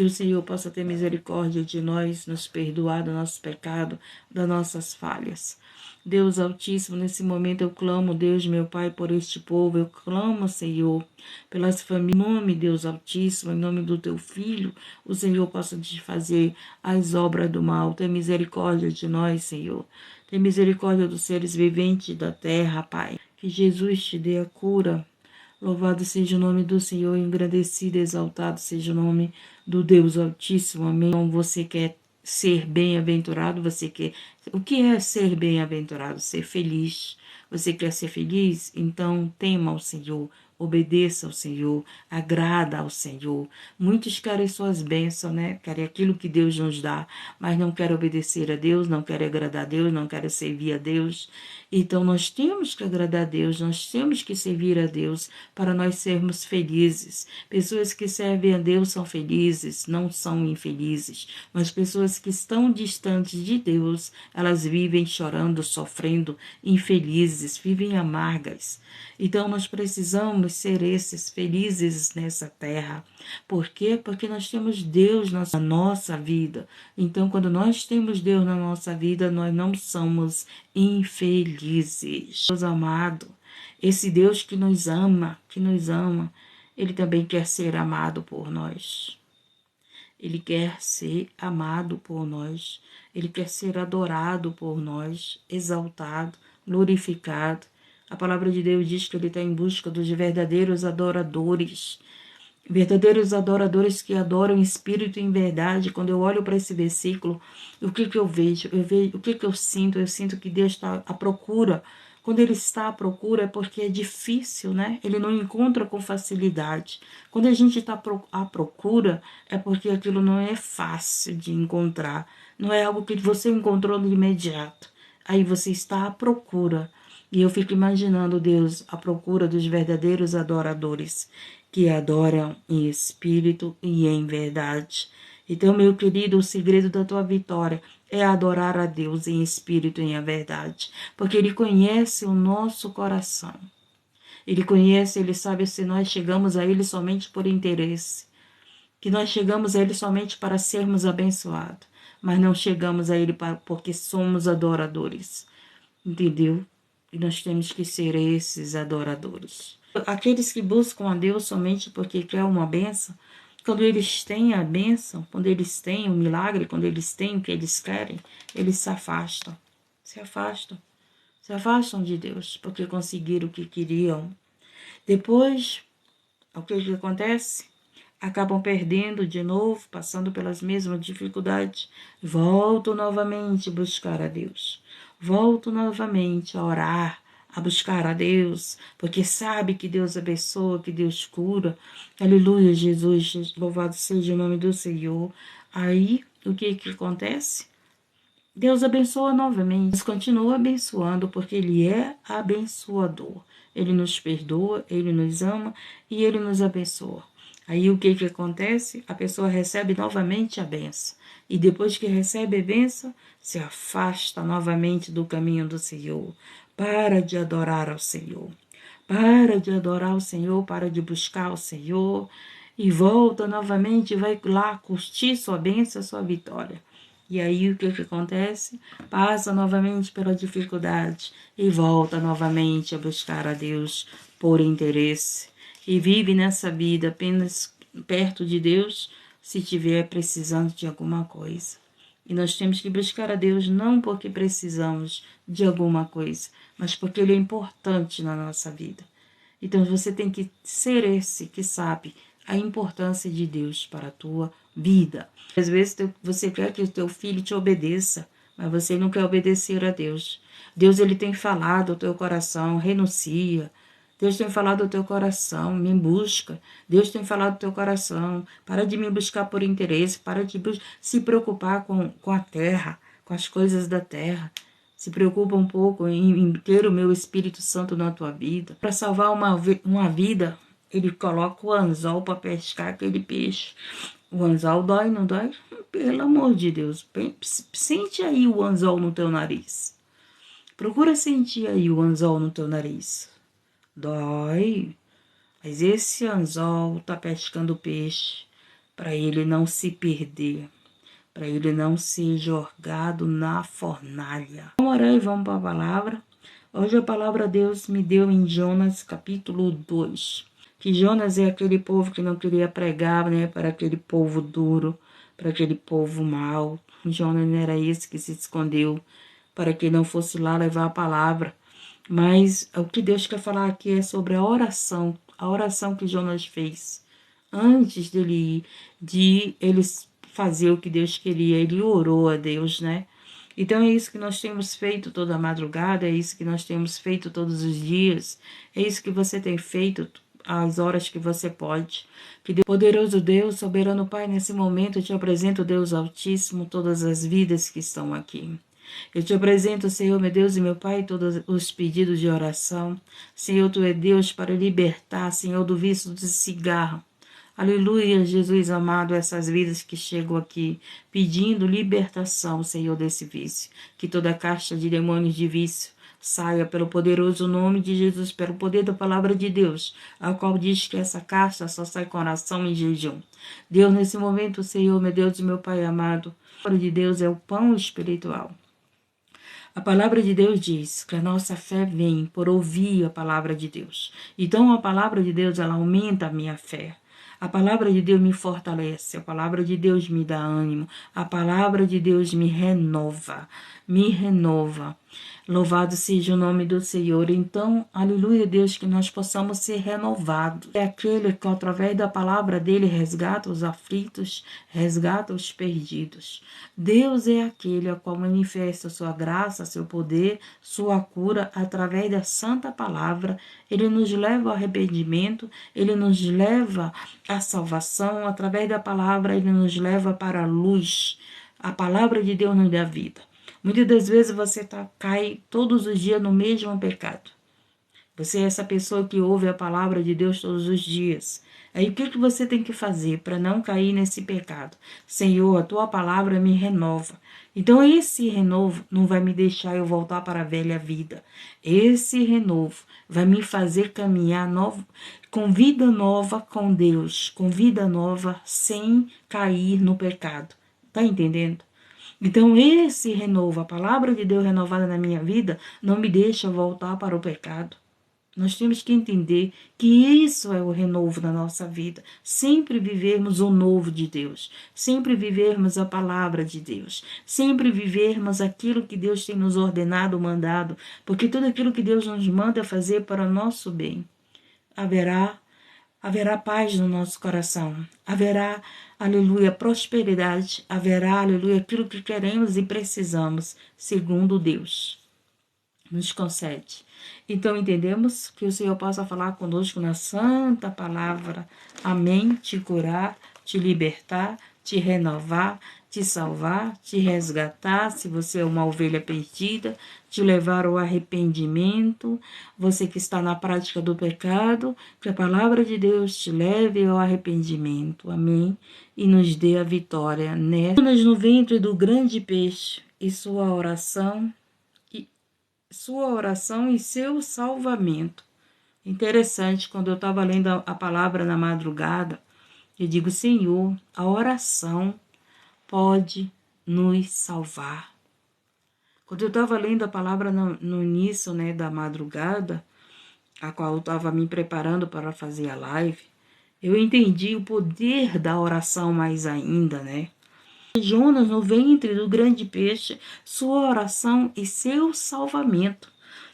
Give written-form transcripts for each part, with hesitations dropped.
Que o Senhor possa ter misericórdia de nós, nos perdoar do nosso pecado, das nossas falhas. Deus Altíssimo, nesse momento eu clamo, Deus, meu Pai, por este povo. Eu clamo, Senhor, pelas famílias. Em nome, Deus Altíssimo, em nome do Teu Filho, o Senhor possa desfazer as obras do mal. Tenha misericórdia de nós, Senhor. Tenha misericórdia dos seres viventes da terra, Pai. Que Jesus te dê a cura. Louvado seja o nome do Senhor, engrandecido, exaltado seja o nome do Deus Altíssimo. Amém. Então, você quer ser bem-aventurado? Você quer... O que é ser bem-aventurado? Ser feliz. Você quer ser feliz? Então, tema ao Senhor, obedeça ao Senhor, agrada ao Senhor. Muitos querem suas bênçãos, né? Querem aquilo que Deus nos dá, mas não querem obedecer a Deus, não querem agradar a Deus, não querem servir a Deus. Então, nós temos que agradar a Deus, nós temos que servir a Deus para nós sermos felizes. Pessoas que servem a Deus são felizes, não são infelizes. Mas pessoas que estão distantes de Deus, elas vivem chorando, sofrendo, infelizes, vivem amargas. Então, nós precisamos ser esses felizes nessa terra. Por quê? Porque nós temos Deus na nossa vida. Então, quando nós temos Deus na nossa vida, nós não somos infelizes. Deus amado, esse Deus que nos ama, Ele também quer ser amado por nós. Ele quer ser amado por nós. Ele quer ser adorado por nós, exaltado, glorificado. A palavra de Deus diz que Ele está em busca dos verdadeiros adoradores. Verdadeiros adoradores que adoram em espírito e em verdade. Quando eu olho para esse versículo, o que eu vejo? O que eu sinto? Eu sinto que Deus está à procura. Quando Ele está à procura é porque é difícil, né? Ele não encontra com facilidade. Quando a gente está à procura é porque aquilo não é fácil de encontrar. Não é algo que você encontrou de imediato. Aí você está à procura. E eu fico imaginando Deus à procura dos verdadeiros adoradores que adoram em espírito e em verdade. Então, meu querido, o segredo da tua vitória é adorar a Deus em espírito e em verdade, porque Ele conhece o nosso coração. Ele conhece, Ele sabe se nós chegamos a Ele somente por interesse, que nós chegamos a Ele somente para sermos abençoados, mas não chegamos a Ele porque somos adoradores, entendeu? E nós temos que ser esses adoradores. Aqueles que buscam a Deus somente porque quer uma bênção, quando eles têm a bênção, quando eles têm o milagre, quando eles têm o que eles querem, eles se afastam, se afastam de Deus, porque conseguiram o que queriam. Depois, o que acontece? Acabam perdendo de novo, passando pelas mesmas dificuldades, voltam novamente a buscar a Deus, voltam novamente a orar, a buscar a Deus, porque sabe que Deus abençoa, que Deus cura. Aleluia, Jesus, louvado seja o nome do Senhor. Aí, o que acontece? Deus abençoa novamente, Deus continua abençoando, porque Ele é abençoador. Ele nos perdoa, Ele nos ama e Ele nos abençoa. Aí o que acontece? A pessoa recebe novamente a benção. E depois que recebe a benção, se afasta novamente do caminho do Senhor. Para de adorar ao Senhor. Para de adorar o Senhor, para de buscar o Senhor. E volta novamente, vai lá curtir sua bênção, sua vitória. E aí o que acontece? Passa novamente pela dificuldade e volta novamente a buscar a Deus por interesse. E vive nessa vida apenas perto de Deus se estiver precisando de alguma coisa. E nós temos que buscar a Deus não porque precisamos de alguma coisa, mas porque Ele é importante na nossa vida. Então você tem que ser esse que sabe a importância de Deus para a tua vida. Às vezes você quer que o teu filho te obedeça, mas você não quer obedecer a Deus. Deus, Ele tem falado ao teu coração, renuncia. Deus tem falado ao teu coração, me busca. Deus tem falado ao teu coração, para de me buscar por interesse, para de se preocupar com a terra, com as coisas da terra. Se preocupa um pouco em ter o meu Espírito Santo na tua vida. Para salvar uma vida, Ele coloca o anzol para pescar aquele peixe. O anzol dói, não dói? Pelo amor de Deus, sente aí o anzol no teu nariz. Procura sentir aí o anzol no teu nariz. Dói, mas esse anzol tá pescando peixe para ele não se perder, para ele não ser jogado na fornalha. Vamos orar e vamos para a palavra. Hoje a palavra Deus me deu em Jonas capítulo 2, que Jonas é aquele povo que não queria pregar, né, para aquele povo duro, para aquele povo mau. Jonas não era esse que se escondeu para que não fosse lá levar a palavra. Mas o que Deus quer falar aqui é sobre a oração que Jonas fez. Antes de ele fazer o que Deus queria, ele orou a Deus, né? Então é isso que nós temos feito toda a madrugada, é isso que nós temos feito todos os dias, é isso que você tem feito as horas que você pode. Que Deus, poderoso Deus, soberano Pai, nesse momento eu te apresento, Deus Altíssimo, todas as vidas que estão aqui. Eu te apresento, Senhor, meu Deus e meu Pai, todos os pedidos de oração. Senhor, Tu é Deus para libertar, Senhor, do vício de cigarro. Aleluia, Jesus amado, essas vidas que chegam aqui pedindo libertação, Senhor, desse vício. Que toda caixa de demônios de vício saia pelo poderoso nome de Jesus, pelo poder da palavra de Deus, a qual diz que essa caixa só sai com oração e jejum. Deus, nesse momento, Senhor, meu Deus e meu Pai amado, a palavra de Deus é o pão espiritual. A palavra de Deus diz que a nossa fé vem por ouvir a palavra de Deus. Então a palavra de Deus, ela aumenta a minha fé. A palavra de Deus me fortalece, a palavra de Deus me dá ânimo, a palavra de Deus me renova, me renova. Louvado seja o nome do Senhor. Então, aleluia, Deus, que nós possamos ser renovados. É aquele que, através da palavra dele, resgata os aflitos, resgata os perdidos. Deus é aquele a qual manifesta sua graça, seu poder, sua cura, através da santa palavra. Ele nos leva ao arrependimento, ele nos leva à salvação. Através da palavra, ele nos leva para a luz. A palavra de Deus nos dá vida. Muitas das vezes você cai todos os dias no mesmo pecado. Você é essa pessoa que ouve a palavra de Deus todos os dias. Aí o que você tem que fazer para não cair nesse pecado? Senhor, a tua palavra me renova. Então esse renovo não vai me deixar eu voltar para a velha vida. Esse renovo vai me fazer caminhar com vida nova com Deus, com vida nova sem cair no pecado. Tá entendendo? Então esse renovo, a palavra de Deus renovada na minha vida, não me deixa voltar para o pecado. Nós temos que entender que isso é o renovo da nossa vida. Sempre vivermos o novo de Deus. Sempre vivermos a palavra de Deus. Sempre vivermos aquilo que Deus tem nos ordenado, mandado. Porque tudo aquilo que Deus nos manda fazer para o nosso bem. Haverá paz no nosso coração, haverá, aleluia, prosperidade, haverá, aleluia, aquilo que queremos e precisamos, segundo Deus nos concede. Então entendemos que o Senhor possa falar conosco na santa palavra, amém, te curar, te libertar, te renovar, te salvar, te resgatar, se você é uma ovelha perdida, te levar ao arrependimento, você que está na prática do pecado, que a palavra de Deus te leve ao arrependimento, amém, e nos dê a vitória, né? No ventre do grande peixe e sua oração e seu salvamento. Interessante, quando eu estava lendo a palavra na madrugada, eu digo, Senhor, a oração pode nos salvar. Quando eu estava lendo a palavra no início, né, da madrugada, a qual eu estava me preparando para fazer a live, eu entendi o poder da oração mais ainda, né? Jonas no ventre do grande peixe, sua oração e seu salvamento.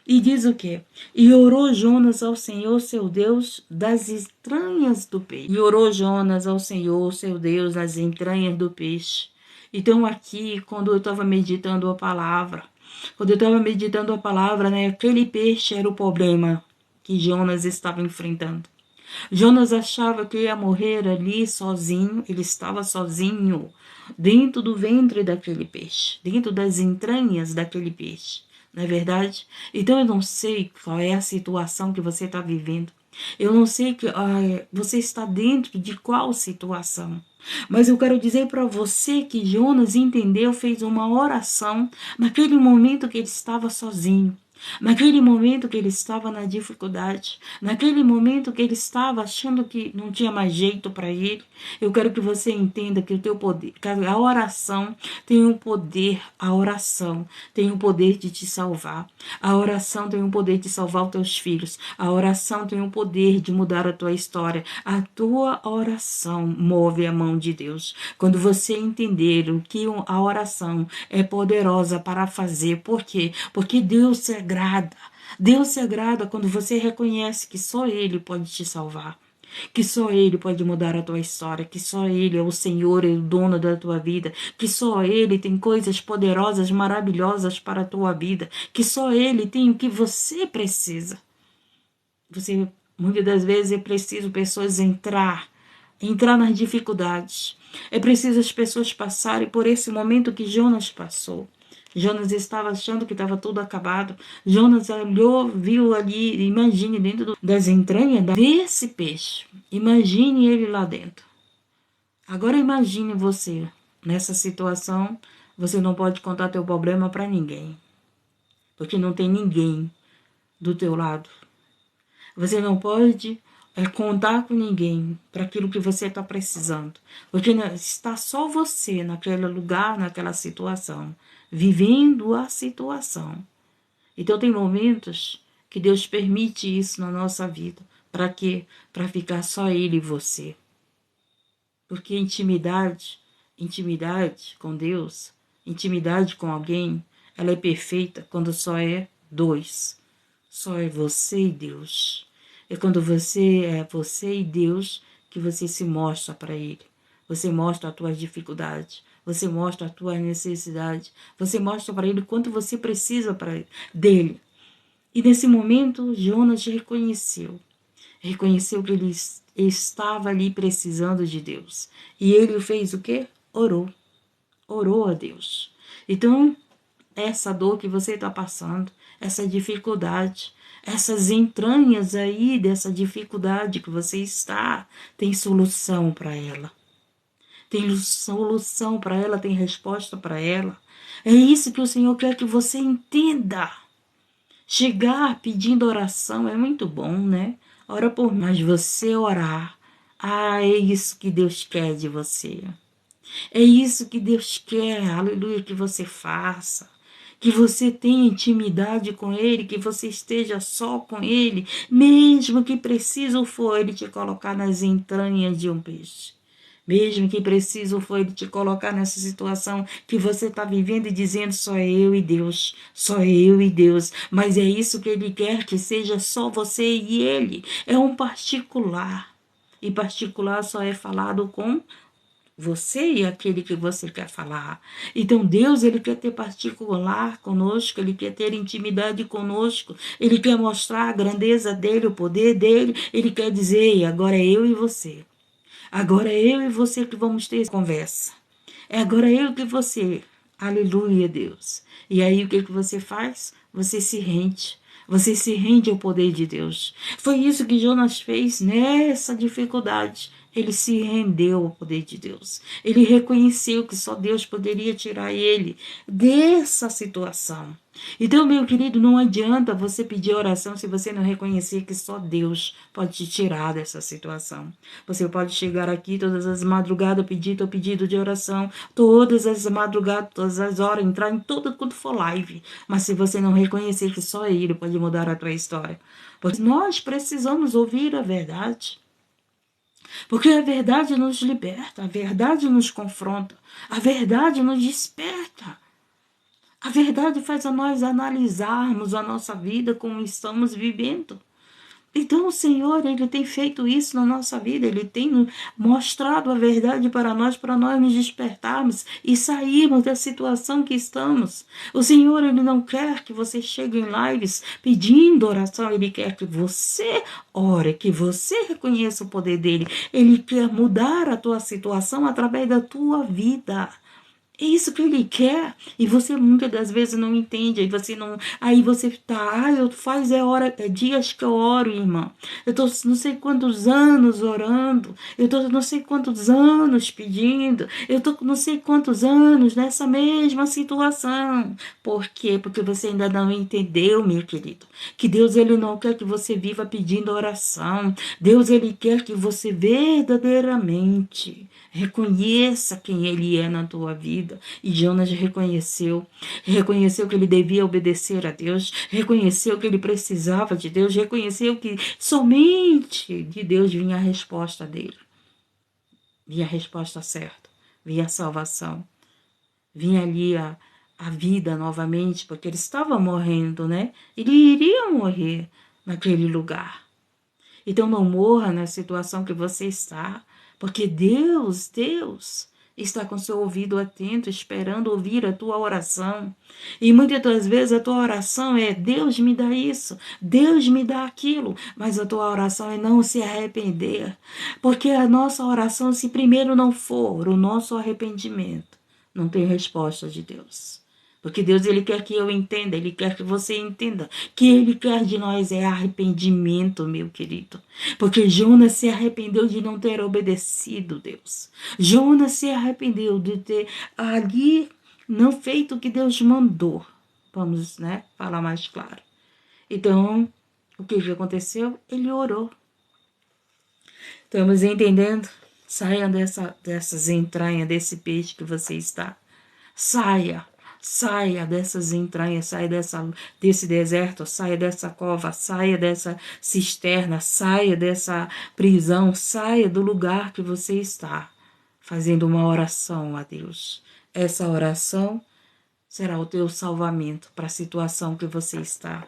E diz o quê? E orou Jonas ao Senhor, seu Deus, das entranhas do peixe. E orou Jonas ao Senhor, seu Deus, das entranhas do peixe. Então aqui, quando eu estava meditando a palavra, né, aquele peixe era o problema que Jonas estava enfrentando. Jonas achava que ia morrer ali sozinho, ele estava sozinho, dentro do ventre daquele peixe, dentro das entranhas daquele peixe. Não é verdade? Então eu não sei qual é a situação que você está vivendo. Eu não sei que você está dentro de qual situação. Mas eu quero dizer para você que Jonas entendeu, fez uma oração naquele momento que ele estava sozinho. Naquele momento que ele estava na dificuldade, naquele momento que ele estava achando que não tinha mais jeito para ele, eu quero que você entenda que o teu poder, que a oração tem um poder, a oração tem o poder de te salvar. A oração tem o poder de salvar os teus filhos. A oração tem o poder de mudar a tua história. A tua oração move a mão de Deus. Quando você entender o que a oração é poderosa para fazer, por quê? Porque Deus se agrada. Deus se agrada quando você reconhece que só Ele pode te salvar, que só Ele pode mudar a tua história, que só Ele é o Senhor e o dono da tua vida, que só Ele tem coisas poderosas, maravilhosas para a tua vida, que só Ele tem o que você precisa. Você, muitas das vezes, é preciso pessoas entrar nas dificuldades. É preciso as pessoas passarem por esse momento que Jonas passou. Jonas estava achando que estava tudo acabado. Jonas olhou, viu ali, imagine dentro das entranhas desse peixe. Imagine ele lá dentro. Agora imagine você nessa situação. Você não pode contar teu problema para ninguém, porque não tem ninguém do teu lado. Você não pode contar com ninguém para aquilo que você está precisando, porque está só você naquele lugar, naquela situação, vivendo a situação. Então tem momentos que Deus permite isso na nossa vida. Para quê? Para ficar só Ele e você. Porque intimidade com Deus, intimidade com alguém, ela é perfeita quando só é dois. Só é você e Deus. É quando você e Deus que você se mostra para Ele. Você mostra a tua dificuldade. Você mostra a tua necessidade. Você mostra para Ele quanto você precisa dele. E nesse momento, Jonas reconheceu. Reconheceu que ele estava ali precisando de Deus. E ele fez o quê? Orou. Orou a Deus. Então, essa dor que você está passando, essa dificuldade, essas entranhas aí dessa dificuldade que você está, tem solução para ela. Tem solução para ela, tem resposta para ela. É isso que o Senhor quer que você entenda. Chegar pedindo oração é muito bom, né? Ora por mim, mas você orar, é isso que Deus quer de você. É isso que Deus quer, aleluia, que você faça. Que você tenha intimidade com Ele, que você esteja só com Ele, mesmo que preciso for Ele te colocar nas entranhas de um peixe. Mesmo que preciso for Ele te colocar nessa situação que você está vivendo e dizendo só eu e Deus, só eu e Deus. Mas é isso que Ele quer, que seja só você e Ele. É um particular. E particular só é falado com você e aquele que você quer falar. Então Deus, Ele quer ter particular conosco, Ele quer ter intimidade conosco, Ele quer mostrar a grandeza dEle, o poder dEle, Ele quer dizer, agora é eu e você. Agora é eu e você que vamos ter conversa. É agora eu e você. Aleluia, Deus. E aí o que você faz? Você se rende. Você se rende ao poder de Deus. Foi isso que Jonas fez nessa dificuldade. Ele se rendeu ao poder de Deus. Ele reconheceu que só Deus poderia tirar ele dessa situação. Então, meu querido, não adianta você pedir oração se você não reconhecer que só Deus pode te tirar dessa situação. Você pode chegar aqui todas as madrugadas, pedir teu pedido de oração, todas as madrugadas, todas as horas, entrar em tudo quanto for live. Mas se você não reconhecer que só Ele pode mudar a tua história. Porque nós precisamos ouvir a verdade. Porque a verdade nos liberta, a verdade nos confronta, a verdade nos desperta. A verdade faz a nós analisarmos a nossa vida como estamos vivendo. Então o Senhor, Ele tem feito isso na nossa vida, Ele tem mostrado a verdade para nós nos despertarmos e sairmos da situação que estamos. O Senhor, Ele não quer que você chegue em lives pedindo oração, Ele quer que você ore, que você reconheça o poder dEle. Ele quer mudar a tua situação através da tua vida. É isso que ele quer. E você muitas das vezes não entende. Aí você não. Aí você tá. Eu faz é dias que eu oro, irmã. Eu tô não sei quantos anos orando. Eu tô não sei quantos anos pedindo. Eu tô não sei quantos anos nessa mesma situação. Por quê? Porque você ainda não entendeu, meu querido. Que Deus ele não quer que você viva pedindo oração. Deus ele quer que você verdadeiramente reconheça quem ele é na tua vida. E Jonas reconheceu. Reconheceu que ele devia obedecer a Deus. Reconheceu que ele precisava de Deus. Reconheceu que somente de Deus vinha a resposta dele. Vinha a resposta certa. Vinha a salvação. Vinha ali a vida novamente, porque ele estava morrendo, né? Ele iria morrer naquele lugar. Então não morra na situação que você está, porque Deus está com seu ouvido atento, esperando ouvir a tua oração. E muitas das vezes a tua oração é: Deus me dá isso, Deus me dá aquilo, mas a tua oração é não se arrepender, porque a nossa oração, se primeiro não for o nosso arrependimento, não tem resposta de Deus. Porque Deus ele quer que eu entenda, ele quer que você entenda que ele quer de nós é arrependimento, meu querido. Porque Jonas se arrependeu de não ter obedecido Deus. Jonas se arrependeu de ter ali não feito o que Deus mandou. Vamos, né, falar mais claro. Então, o que aconteceu? Ele orou. Estamos entendendo? Saia dessas entranhas, desse peixe que você está. Saia dessas entranhas, saia desse deserto, saia dessa cova, saia dessa cisterna, saia dessa prisão, saia do lugar que você está, fazendo uma oração a Deus. Essa oração será o teu salvamento para a situação que você está.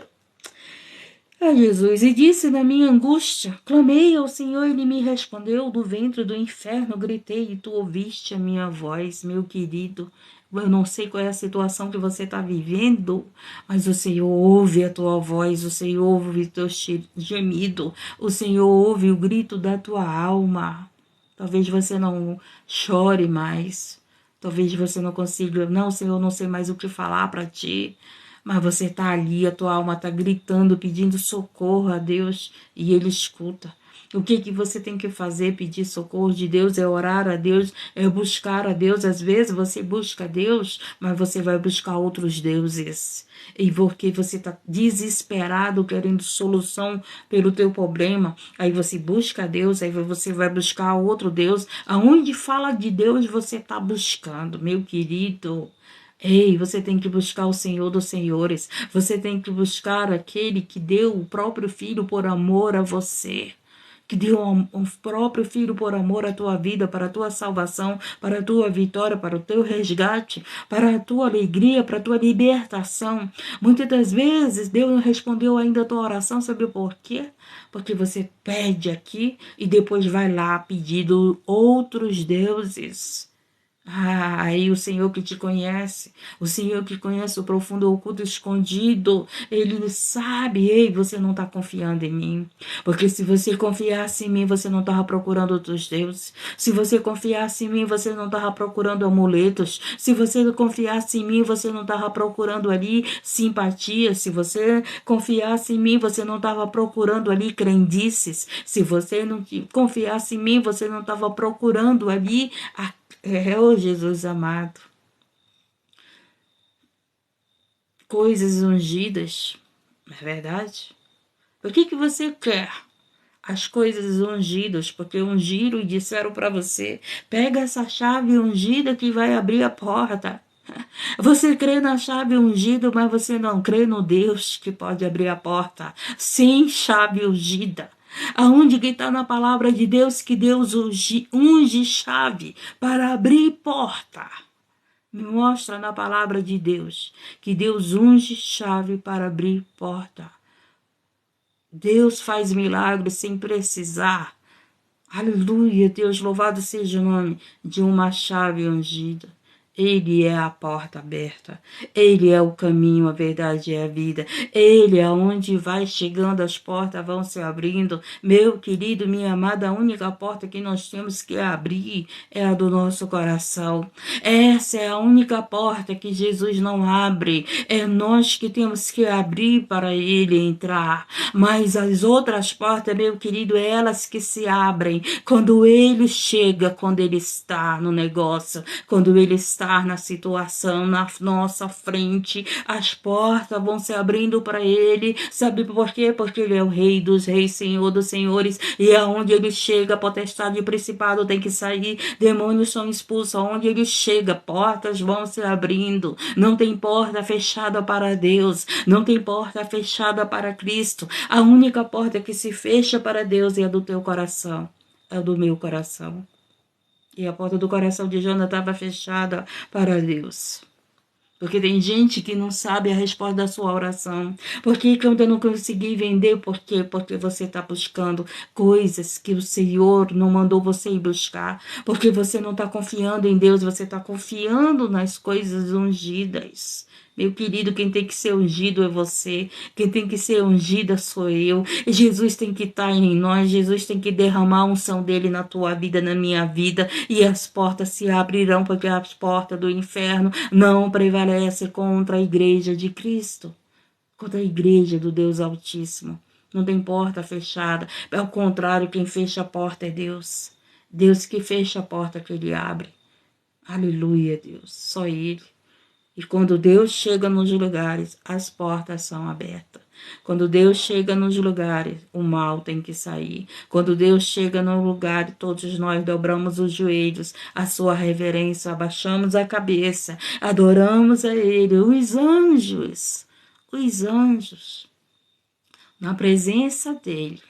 Jesus, e disse na minha angústia, clamei ao Senhor e ele me respondeu, do ventre do inferno gritei e tu ouviste a minha voz, meu querido. Eu não sei qual é a situação que você está vivendo, mas o Senhor ouve a tua voz, o Senhor ouve o teu gemido, o Senhor ouve o grito da tua alma. Talvez você não chore mais, talvez você não consiga, não, Senhor, eu não sei mais o que falar para ti. Mas você está ali, a tua alma está gritando, pedindo socorro a Deus e Ele escuta. O que você tem que fazer? Pedir socorro de Deus, é orar a Deus, é buscar a Deus. Às vezes você busca a Deus, mas você vai buscar outros deuses. E porque você está desesperado, querendo solução pelo teu problema, aí você busca a Deus, aí você vai buscar outro Deus. Aonde fala de Deus você está buscando, meu querido. Ei, você tem que buscar o Senhor dos Senhores. Você tem que buscar aquele que deu o próprio Filho por amor a você. Que deu um próprio Filho por amor à tua vida, para a tua salvação, para a tua vitória, para o teu resgate, para a tua alegria, para a tua libertação. Muitas das vezes Deus não respondeu ainda a tua oração, sabe por quê? Porque você pede aqui e depois vai lá pedindo outros deuses. Aí o Senhor que te conhece, o Senhor que conhece o profundo oculto escondido, Ele sabe, ei, você não está confiando em mim, porque se você confiasse em mim, você não estava procurando outros deuses, se você confiasse em mim, você não estava procurando amuletos, se você confiasse em mim, você não estava procurando ali simpatia, se você confiasse em mim, você não estava procurando ali crendices, se você não confiasse em mim, você não estava procurando ali oh Jesus amado, coisas ungidas, não é verdade? Por que você quer as coisas ungidas? Porque ungiram e disseram para você, pega essa chave ungida que vai abrir a porta. Você crê na chave ungida, mas você não crê no Deus que pode abrir a porta sem chave ungida. Aonde que está na palavra de Deus que Deus unge chave para abrir porta? Me mostra na palavra de Deus que Deus unge chave para abrir porta. Deus faz milagres sem precisar. Aleluia, Deus, louvado seja o nome de uma chave ungida. Ele é a porta aberta, Ele é o caminho, a verdade e a vida, Ele é onde vai chegando, as portas vão se abrindo. Meu querido, minha amada, a única porta que nós temos que abrir é a do nosso coração. Essa é a única porta que Jesus não abre, é nós que temos que abrir para Ele entrar. Mas as outras portas, meu querido, é elas que se abrem quando Ele chega, quando Ele está no negócio, quando Ele está na situação, na nossa frente, as portas vão se abrindo para Ele. Sabe por quê? Porque Ele é o Rei dos Reis, Senhor dos Senhores, e aonde Ele chega, potestade e principado tem que sair, demônios são expulsos. Aonde Ele chega, portas vão se abrindo. Não tem porta fechada para Deus, não tem porta fechada para Cristo. A única porta que se fecha para Deus é a do teu coração, é a do meu coração. E a porta do coração de Jonas estava fechada para Deus. Porque tem gente que não sabe a resposta da sua oração. Por que eu ainda não consegui vender? Por quê? Porque você está buscando coisas que o Senhor não mandou você ir buscar. Porque você não está confiando em Deus, você está confiando nas coisas ungidas. Meu querido, quem tem que ser ungido é você. Quem tem que ser ungida sou eu. Jesus tem que estar em nós. Jesus tem que derramar a unção dele na tua vida, na minha vida. E as portas se abrirão, porque as portas do inferno não prevalecem contra a igreja de Cristo. Contra a igreja do Deus Altíssimo. Não tem porta fechada. Ao contrário, quem fecha a porta é Deus. Deus que fecha a porta que ele abre. Aleluia, Deus. Só ele. E quando Deus chega nos lugares, as portas são abertas. Quando Deus chega nos lugares, o mal tem que sair. Quando Deus chega no lugar, todos nós dobramos os joelhos, a sua reverência, abaixamos a cabeça, adoramos a Ele. Os anjos, na presença dEle.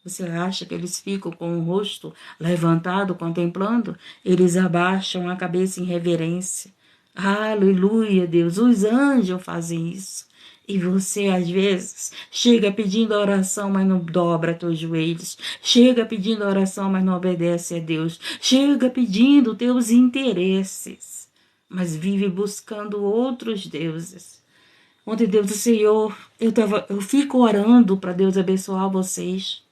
Você acha que eles ficam com o rosto levantado, contemplando? Eles abaixam a cabeça em reverência. Aleluia, Deus. Os anjos fazem isso. E você, às vezes, chega pedindo oração, mas não dobra teus joelhos. Chega pedindo oração, mas não obedece a Deus. Chega pedindo teus interesses, mas vive buscando outros deuses. Ontem, Deus do Senhor, eu fico orando para Deus abençoar vocês.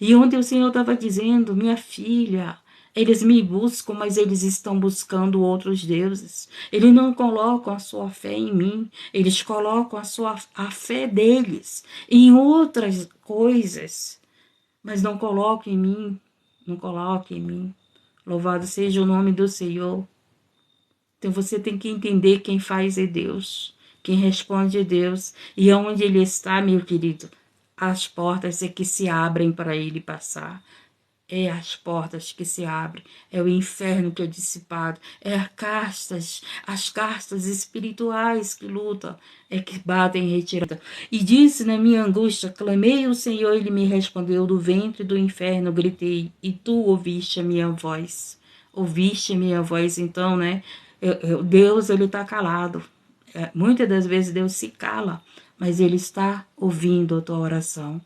E ontem o Senhor estava dizendo, minha filha, eles me buscam, mas eles estão buscando outros deuses. Eles não colocam a sua fé em mim, eles colocam a fé deles em outras coisas, mas não colocam em mim, não colocam em mim. Louvado seja o nome do Senhor. Então você tem que entender quem faz é Deus, quem responde é Deus. E onde Ele está, meu querido, as portas é que se abrem para Ele passar. É as portas que se abrem, é o inferno que é dissipado, é as castas espirituais que lutam, é que batem em retirada. E disse na minha angústia, clamei ao Senhor, Ele me respondeu, do ventre do inferno gritei, e tu ouviste a minha voz. Ouviste a minha voz, então, né? Deus, Ele está calado. Muitas das vezes Deus se cala, mas Ele está ouvindo a tua oração.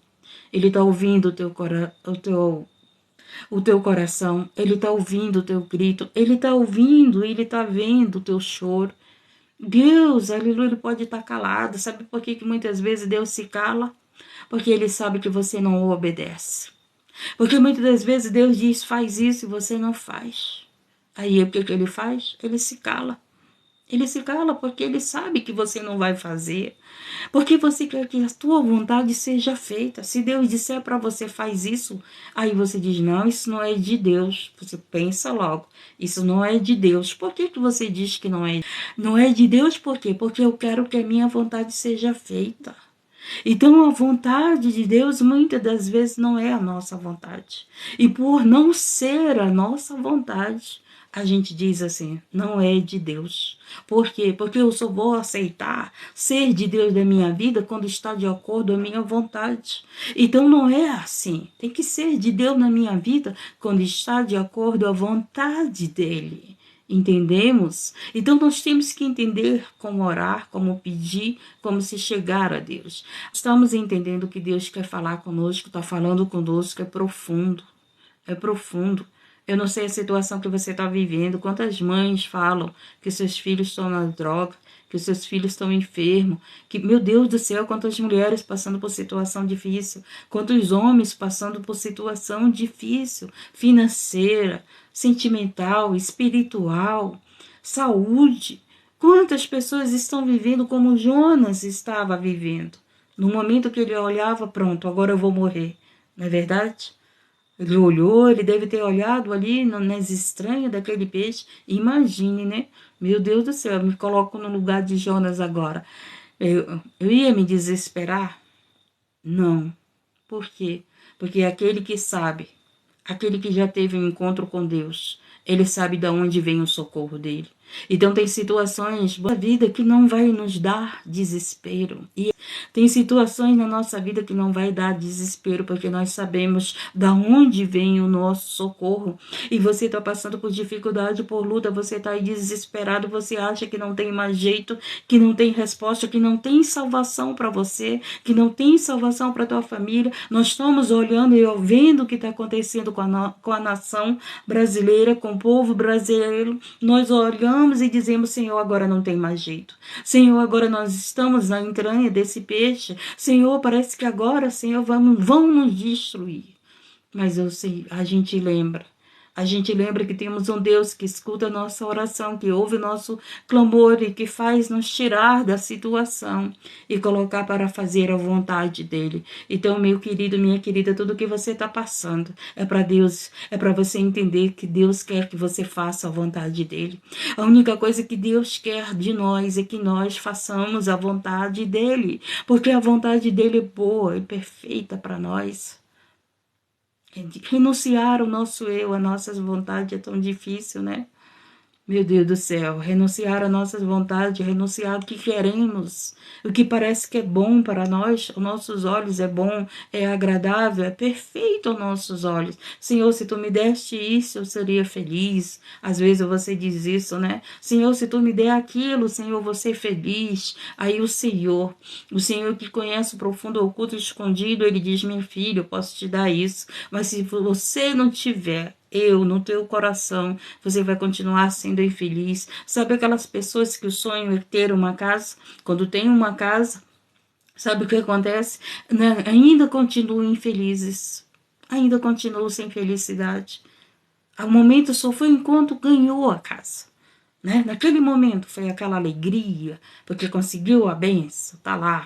Ele está ouvindo o teu coração, Ele está ouvindo o teu grito, Ele está ouvindo, Ele está vendo o teu choro. Deus, aleluia, Ele pode estar calado. Sabe por que muitas vezes Deus se cala? Porque Ele sabe que você não o obedece. Porque muitas das vezes Deus diz, faz isso e você não faz. Aí o que Ele faz? Ele se cala. Ele se cala porque Ele sabe que você não vai fazer. Porque você quer que a tua vontade seja feita. Se Deus disser para você, faz isso, aí você diz, não, isso não é de Deus. Você pensa logo, isso não é de Deus. Por que você diz que não é? Não é de Deus por quê? Porque eu quero que a minha vontade seja feita. Então a vontade de Deus muitas das vezes não é a nossa vontade. E por não ser a nossa vontade, a gente diz assim, não é de Deus. Por quê? Porque eu só vou aceitar ser de Deus da minha vida quando está de acordo com a minha vontade. Então não é assim. Tem que ser de Deus na minha vida quando está de acordo com a vontade dEle. Entendemos? Então nós temos que entender como orar, como pedir, como se chegar a Deus. Estamos entendendo que Deus quer falar conosco, está falando conosco, é profundo. É profundo. Eu não sei a situação que você está vivendo. Quantas mães falam que seus filhos estão na droga, que os seus filhos estão enfermos, que, meu Deus do céu, quantas mulheres passando por situação difícil, quantos homens passando por situação difícil, financeira, sentimental, espiritual, saúde. Quantas pessoas estão vivendo como Jonas estava vivendo? No momento que ele olhava, pronto, agora eu vou morrer. Não é verdade? Ele olhou, ele deve ter olhado ali nas estranhas daquele peixe. Imagine, né? Meu Deus do céu, eu me coloco no lugar de Jonas agora. Eu ia me desesperar? Não. Por quê? Porque aquele que sabe, aquele que já teve um encontro com Deus, ele sabe de onde vem o socorro dele. Então tem situações da vida que não vai nos dar desespero. E tem situações na nossa vida que não vai dar desespero, porque nós sabemos da onde vem o nosso socorro. E você está passando por dificuldade, por luta, você está aí desesperado, você acha que não tem mais jeito, que não tem resposta, que não tem salvação para você, que não tem salvação para tua família. Nós estamos olhando e vendo o que está acontecendo com a nação brasileira, com o povo brasileiro. Nós olhamos e dizemos: Senhor, agora não tem mais jeito. Senhor, agora nós estamos na entranha desse peixe. Senhor, parece que agora, Senhor, vão nos destruir. Mas eu sei, a gente lembra que temos um Deus que escuta a nossa oração, que ouve o nosso clamor e que faz nos tirar da situação e colocar para fazer a vontade dele. Então, meu querido, minha querida, tudo que você está passando é para Deus, é para você entender que Deus quer que você faça a vontade dele. A única coisa que Deus quer de nós é que nós façamos a vontade dele, porque a vontade dele é boa e perfeita para nós. Renunciar o nosso eu, a nossas vontades é tão difícil, né? Meu Deus do céu, renunciar a nossas vontades, renunciar o que queremos, o que parece que é bom para nós, aos nossos olhos é bom, é agradável, é perfeito aos nossos olhos. Senhor, se tu me deste isso, eu seria feliz. Às vezes você diz isso, né? Senhor, se tu me der aquilo, Senhor, eu vou ser feliz. Aí o Senhor que conhece o profundo, oculto e escondido, ele diz: meu filho, eu posso te dar isso, mas se você não tiver eu no teu coração, você vai continuar sendo infeliz. Sabe aquelas pessoas que o sonho é ter uma casa? Quando tem uma casa, sabe o que acontece? Ainda continuam infelizes, ainda continuam sem felicidade. O momento só foi enquanto ganhou a casa, né? Naquele momento foi aquela alegria, porque conseguiu a bênção, tá lá.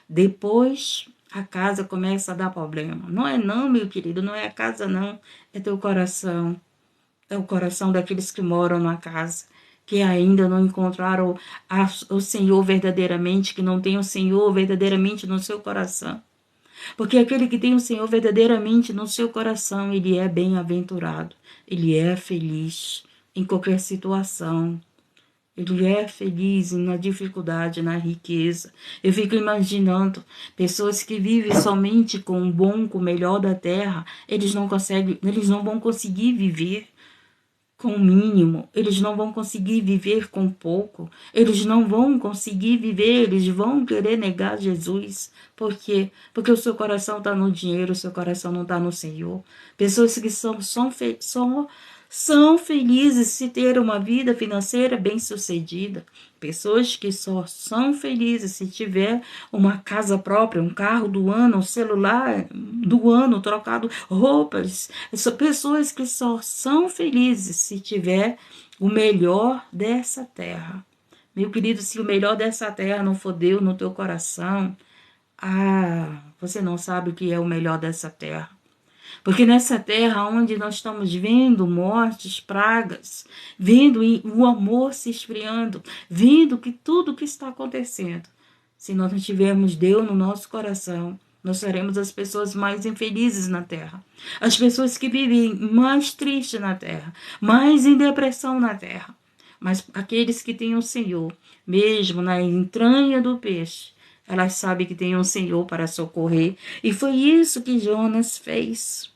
Depois a casa começa a dar problema. Não é não, meu querido, não é a casa não, é teu coração. É o coração daqueles que moram na casa, que ainda não encontraram o Senhor verdadeiramente, que não tem o Senhor verdadeiramente no seu coração. Porque aquele que tem o Senhor verdadeiramente no seu coração, ele é bem-aventurado, ele é feliz em qualquer situação. Ele é feliz na dificuldade, na riqueza. Eu fico imaginando pessoas que vivem somente com o bom, com o melhor da terra. Eles não vão conseguir viver com o mínimo, eles não vão conseguir viver com pouco, eles não vão conseguir viver, eles vão querer negar Jesus. Por quê? Porque o seu coração está no dinheiro, o seu coração não está no Senhor. Pessoas que são felizes se ter uma vida financeira bem-sucedida. Pessoas que só são felizes se tiver uma casa própria, um carro do ano, um celular do ano, trocado roupas. São pessoas que só são felizes se tiver o melhor dessa terra. Meu querido, se o melhor dessa terra não for Deus no teu coração, você não sabe o que é o melhor dessa terra. Porque nessa terra onde nós estamos vendo mortes, pragas, vendo o amor se esfriando, vendo que tudo que está acontecendo, se nós não tivermos Deus no nosso coração, nós seremos as pessoas mais infelizes na terra. As pessoas que vivem mais tristes na terra, mais em depressão na terra. Mas aqueles que têm o Senhor, mesmo na entranha do peixe, elas sabem que tem um Senhor para socorrer. E foi isso que Jonas fez.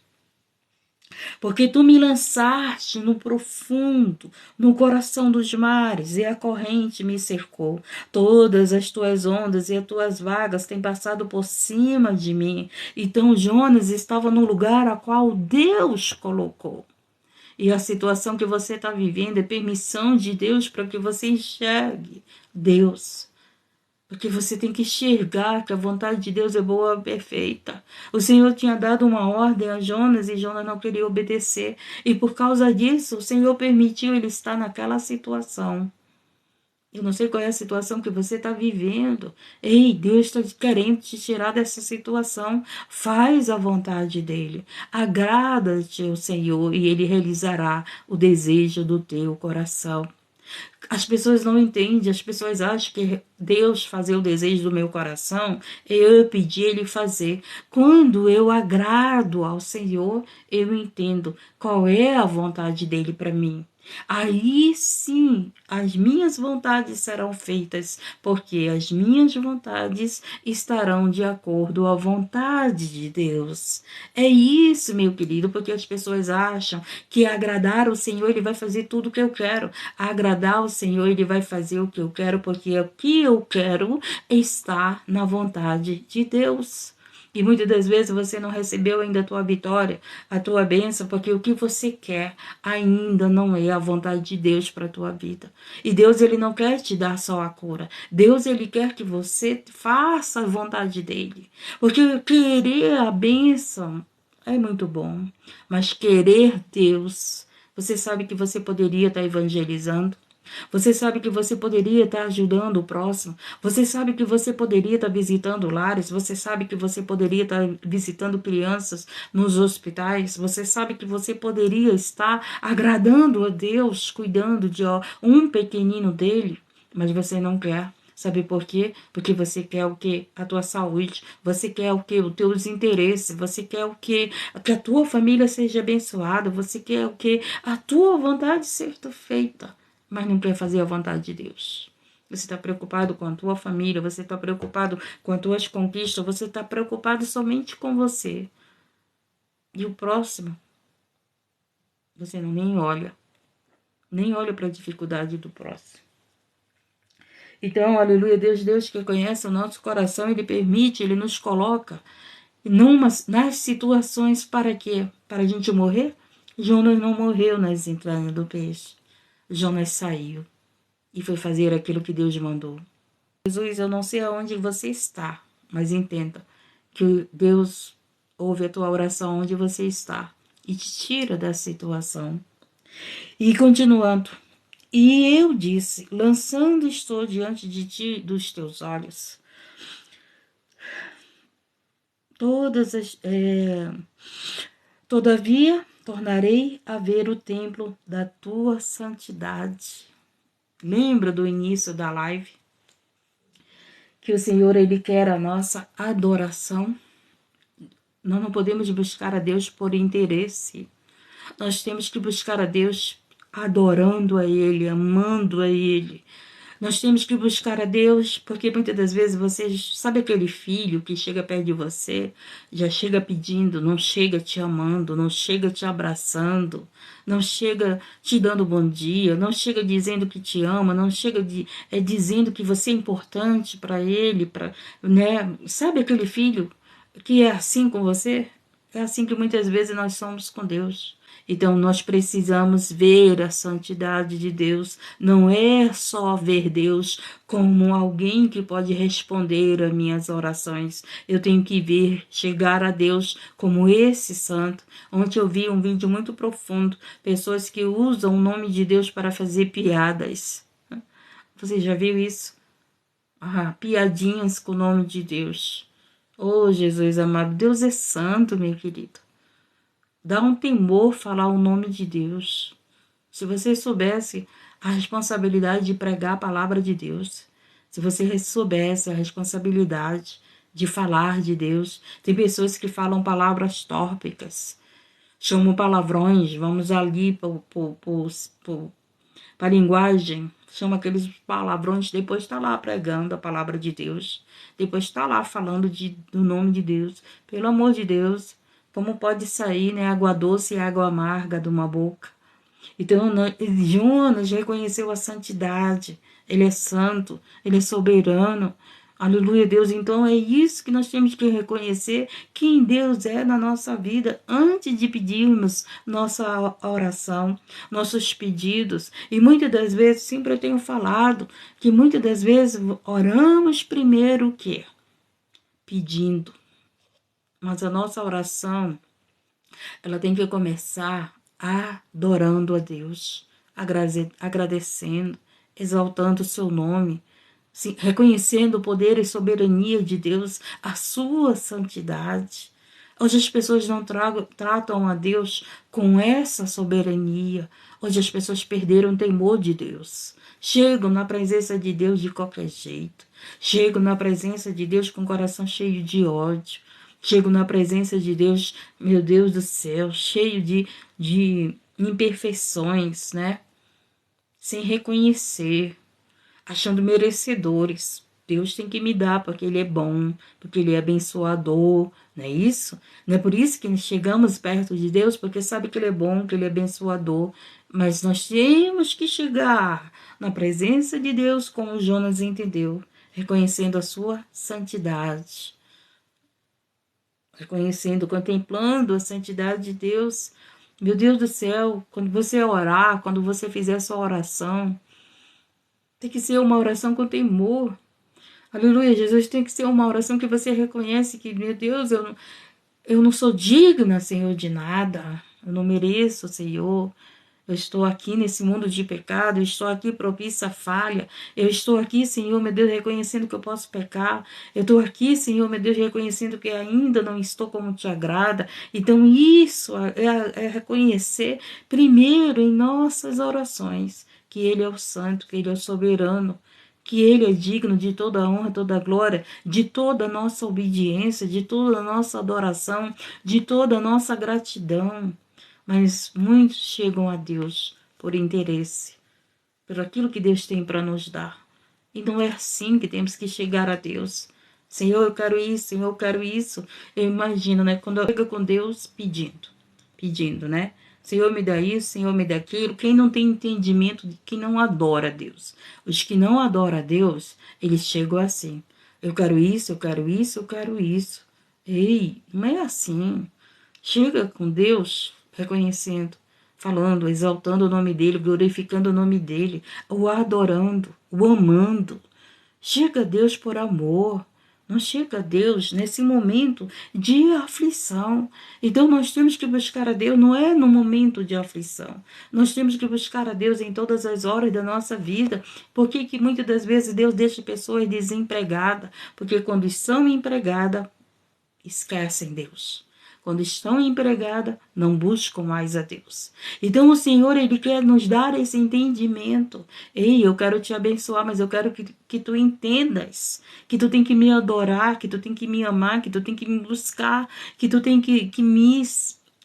Porque tu me lançaste no profundo, no coração dos mares, e a corrente me cercou. Todas as tuas ondas e as tuas vagas têm passado por cima de mim. Então Jonas estava no lugar a qual Deus colocou. E a situação que você está vivendo é permissão de Deus para que você enxergue Deus. Porque você tem que enxergar que a vontade de Deus é boa e perfeita. O Senhor tinha dado uma ordem a Jonas e Jonas não queria obedecer. E por causa disso, o Senhor permitiu ele estar naquela situação. Eu não sei qual é a situação que você está vivendo. Ei, Deus está querendo te tirar dessa situação. Faz a vontade dele. Agrada-te ao Senhor e ele realizará o desejo do teu coração. As pessoas não entendem, as pessoas acham que Deus fazer o desejo do meu coração é eu pedir ele fazer. Quando eu agrado ao Senhor, eu entendo qual é a vontade dele para mim. Aí sim, as minhas vontades serão feitas, porque as minhas vontades estarão de acordo à vontade de Deus. É isso, meu querido, porque as pessoas acham que agradar o Senhor, ele vai fazer tudo o que eu quero. Agradar o Senhor, ele vai fazer o que eu quero, porque o que eu quero está na vontade de Deus. E muitas das vezes você não recebeu ainda a tua vitória, a tua bênção, porque o que você quer ainda não é a vontade de Deus para a tua vida. E Deus, ele não quer te dar só a cura. Deus, ele quer que você faça a vontade dele. Porque querer a bênção é muito bom, mas querer Deus, você sabe que você poderia estar evangelizando, você sabe que você poderia estar ajudando o próximo. Você sabe que você poderia estar visitando lares. Você sabe que você poderia estar visitando crianças nos hospitais. Você sabe que você poderia estar agradando a Deus, cuidando de um pequenino dele. Mas você não quer. Sabe por quê? Porque você quer o quê? A tua saúde. Você quer o quê? Os teus interesses. Você quer o quê? Que a tua família seja abençoada. Você quer o quê? A tua vontade seja feita, mas não quer fazer a vontade de Deus. Você está preocupado com a tua família, você está preocupado com as tuas conquistas, você está preocupado somente com você. E o próximo, você nem olha para a dificuldade do próximo. Então, aleluia, Deus que conhece o nosso coração, ele permite, ele nos coloca nas situações para quê? Para a gente morrer? Jonas não morreu nas entranhas do peixe. Jonas saiu e foi fazer aquilo que Deus mandou. Jesus, eu não sei aonde você está, mas entenda que Deus ouve a tua oração onde você está e te tira da situação. E continuando, e eu disse, lançando estou diante de ti dos teus olhos todavia tornarei a ver o templo da tua santidade. Lembra do início da live? Que o Senhor, ele quer a nossa adoração. Nós não podemos buscar a Deus por interesse. Nós temos que buscar a Deus adorando a Ele, amando a Ele. Nós temos que buscar a Deus, porque muitas das vezes você sabe aquele filho que chega perto de você, já chega pedindo, não chega te amando, não chega te abraçando, não chega te dando bom dia, não chega dizendo que te ama, não chega dizendo que você é importante para ele, né? Sabe aquele filho que é assim com você? É assim que muitas vezes nós somos com Deus. Então, nós precisamos ver a santidade de Deus. Não é só ver Deus como alguém que pode responder às minhas orações. Eu tenho que ver, chegar a Deus como esse santo. Ontem eu vi um vídeo muito profundo. Pessoas que usam o nome de Deus para fazer piadas. Você já viu isso? Piadinhas com o nome de Deus. Oh, Jesus amado, Deus é santo, meu querido. Dá um temor falar o nome de Deus. Se você soubesse a responsabilidade de pregar a palavra de Deus, se você soubesse a responsabilidade de falar de Deus, tem pessoas que falam palavras tórpicas, chamam palavrões, vamos ali para a linguagem, chama aqueles palavrões, depois está lá pregando a palavra de Deus, depois está lá falando do nome de Deus. Pelo amor de Deus, como pode sair, né, água doce e água amarga de uma boca? Então, Jonas reconheceu a santidade. Ele é santo, ele é soberano. Aleluia, Deus. Então é isso que nós temos que reconhecer quem Deus é na nossa vida antes de pedirmos nossa oração, nossos pedidos. E muitas das vezes, sempre eu tenho falado que muitas das vezes oramos primeiro o quê? Pedindo. Mas a nossa oração, ela tem que começar adorando a Deus, agradecendo, exaltando o seu nome, reconhecendo o poder e soberania de Deus, a sua santidade. Hoje as pessoas não tratam a Deus com essa soberania. Hoje as pessoas perderam o temor de Deus. Chegam na presença de Deus de qualquer jeito. Chegam na presença de Deus com o coração cheio de ódio. Chegam na presença de Deus, meu Deus do céu, cheio de imperfeições, né? Sem reconhecer, achando merecedores. Deus tem que me dar, porque Ele é bom, porque Ele é abençoador, não é isso? Não é por isso que chegamos perto de Deus, porque sabe que Ele é bom, que Ele é abençoador. Mas nós temos que chegar na presença de Deus, como Jonas entendeu, reconhecendo a sua santidade, reconhecendo, contemplando a santidade de Deus. Meu Deus do céu, quando você orar, quando você fizer a sua oração, tem que ser uma oração com temor. Aleluia, Jesus, tem que ser uma oração que você reconhece que, meu Deus, eu não sou digna, Senhor, de nada. Eu não mereço, Senhor. Eu estou aqui nesse mundo de pecado, eu estou aqui propícia à falha. Eu estou aqui, Senhor, meu Deus, reconhecendo que eu posso pecar. Eu estou aqui, Senhor, meu Deus, reconhecendo que ainda não estou como te agrada. Então, isso é reconhecer primeiro em nossas orações que Ele é o santo, que Ele é o soberano, que Ele é digno de toda a honra, toda a glória, de toda a nossa obediência, de toda a nossa adoração, de toda a nossa gratidão. Mas muitos chegam a Deus por interesse, por aquilo que Deus tem para nos dar. E não é assim que temos que chegar a Deus. Senhor, eu quero isso, Senhor, eu quero isso. Eu imagino, né? Quando eu chego com Deus pedindo, né? Senhor, me dá isso, Senhor, me dá aquilo. Quem não tem entendimento, que não adora a Deus. Os que não adoram a Deus, eles chegam assim. Eu quero isso, eu quero isso, eu quero isso. Ei, não é assim. Chega com Deus reconhecendo, falando, exaltando o nome dele, glorificando o nome dele, o adorando, o amando. Chega a Deus por amor. Não chega a Deus nesse momento de aflição. Então nós temos que buscar a Deus, não é no momento de aflição. Nós temos que buscar a Deus em todas as horas da nossa vida. Porque que muitas das vezes Deus deixa pessoas desempregadas? Porque quando são empregadas, esquecem Deus. Quando estão empregadas, não buscam mais a Deus. Então o Senhor, Ele quer nos dar esse entendimento. Ei, eu quero te abençoar, mas eu quero que tu entendas que tu tem que me adorar, que tu tem que me amar, que tu tem que me buscar, que tu tem que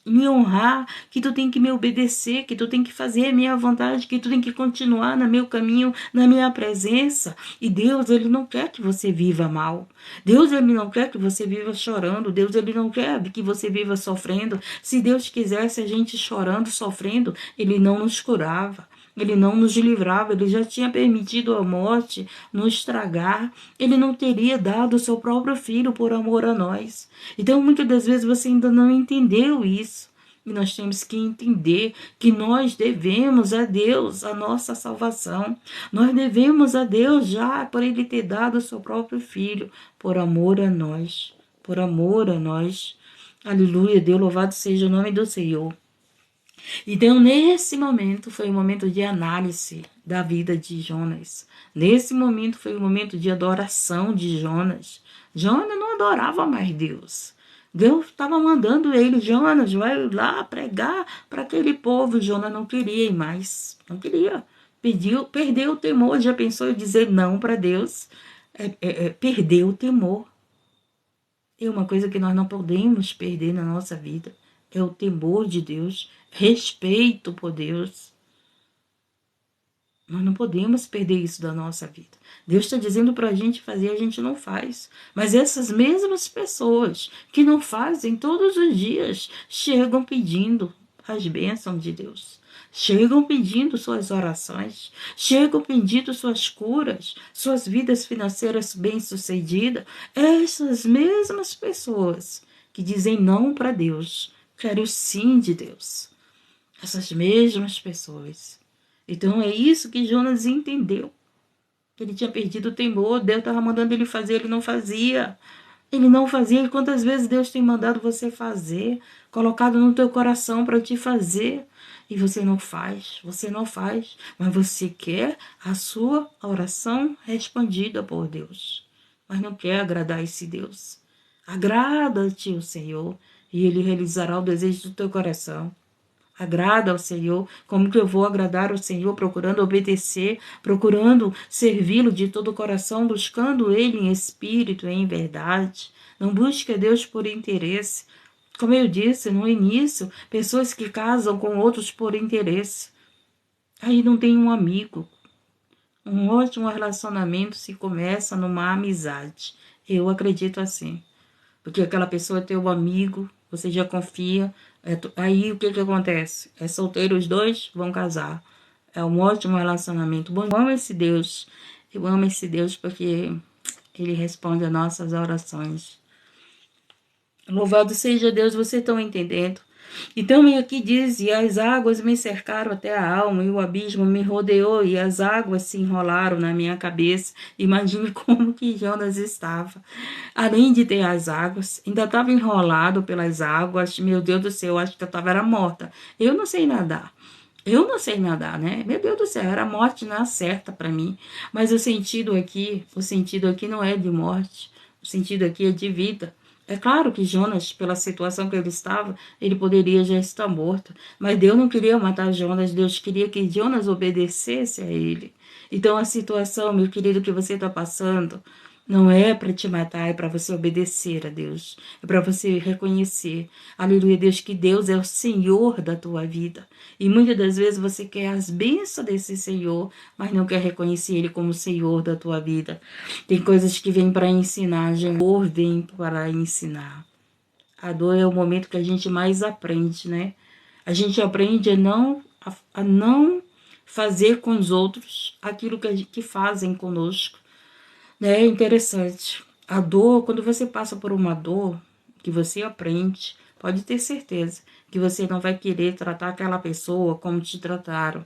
me honrar, que tu tem que me obedecer, que tu tem que fazer a minha vontade, que tu tem que continuar no meu caminho, na minha presença. E Deus, Ele não quer que você viva mal. Deus, Ele não quer que você viva chorando. Deus, Ele não quer que você viva sofrendo. Se Deus quisesse a gente chorando, sofrendo, Ele não nos curava. Ele não nos livrava, Ele já tinha permitido a morte nos estragar. Ele não teria dado o seu próprio filho por amor a nós. Então, muitas das vezes você ainda não entendeu isso. E nós temos que entender que nós devemos a Deus a nossa salvação. Nós devemos a Deus já por Ele ter dado o seu próprio filho por amor a nós. Por amor a nós. Aleluia, Deus, louvado seja o nome do Senhor. Então, nesse momento, foi um momento de análise da vida de Jonas. Nesse momento, foi um momento de adoração de Jonas. Jonas não adorava mais Deus. Deus estava mandando ele, Jonas, vai lá pregar para aquele povo. Jonas não queria ir mais. Não queria. Perdeu o temor. Já pensou em dizer não para Deus? Perdeu o temor. É uma coisa que nós não podemos perder na nossa vida. É o temor de Deus, respeito por Deus. Nós não podemos perder isso da nossa vida. Deus está dizendo para a gente fazer, a gente não faz. Mas essas mesmas pessoas que não fazem todos os dias chegam pedindo as bênçãos de Deus. chegam pedindo suas orações, chegam pedindo suas curas, suas vidas financeiras bem-sucedidas. Essas mesmas pessoas que dizem não para Deus, querem o sim de Deus. Essas mesmas pessoas. Então é isso que Jonas entendeu. Ele tinha perdido o temor, Deus estava mandando ele fazer, ele não fazia. Ele não fazia. E quantas vezes Deus tem mandado você fazer, colocado no teu coração para te fazer, e você não faz, mas você quer a sua oração respondida por Deus, mas não quer agradar esse Deus. Agrada-te o Senhor, e Ele realizará o desejo do teu coração. Agrada ao Senhor. Como que eu vou agradar ao Senhor? Procurando obedecer, procurando servi-lo de todo o coração, buscando Ele em espírito, em verdade. Não busque a Deus por interesse. Como eu disse no início, pessoas que casam com outros por interesse. Aí não tem um amigo. Um ótimo relacionamento se começa numa amizade. Eu acredito assim. Porque aquela pessoa é teu amigo, você já confia. Aí o que acontece? É solteiro, os dois vão casar. É um ótimo relacionamento. Bom, eu amo esse Deus. Eu amo esse Deus porque Ele responde às nossas orações. Louvado seja Deus, vocês estão entendendo? Então aqui diz, e as águas me cercaram até a alma, e o abismo me rodeou, e as águas se enrolaram na minha cabeça. Imagine como que Jonas estava. Além de ter as águas, ainda estava enrolado pelas águas. Meu Deus do céu, eu acho que eu estava morta. Eu não sei nadar. Eu não sei nadar, né? Meu Deus do céu, era morte na certa para mim. Mas o sentido aqui não é de morte. O sentido aqui é de vida. É claro que Jonas, pela situação que ele estava, ele poderia já estar morto. Mas Deus não queria matar Jonas, Deus queria que Jonas obedecesse a ele. Então a situação, meu querido, que você está passando, não é para te matar, é para você obedecer a Deus. É para você reconhecer, aleluia, Deus, que Deus é o Senhor da tua vida. E muitas das vezes você quer as bênçãos desse Senhor, mas não quer reconhecer Ele como Senhor da tua vida. Tem coisas que vêm para ensinar, a dor vem para ensinar. A dor é o momento que a gente mais aprende, né? A gente aprende a não fazer com os outros aquilo que fazem conosco. É interessante. A dor, quando você passa por uma dor, que você aprende, pode ter certeza que você não vai querer tratar aquela pessoa como te trataram.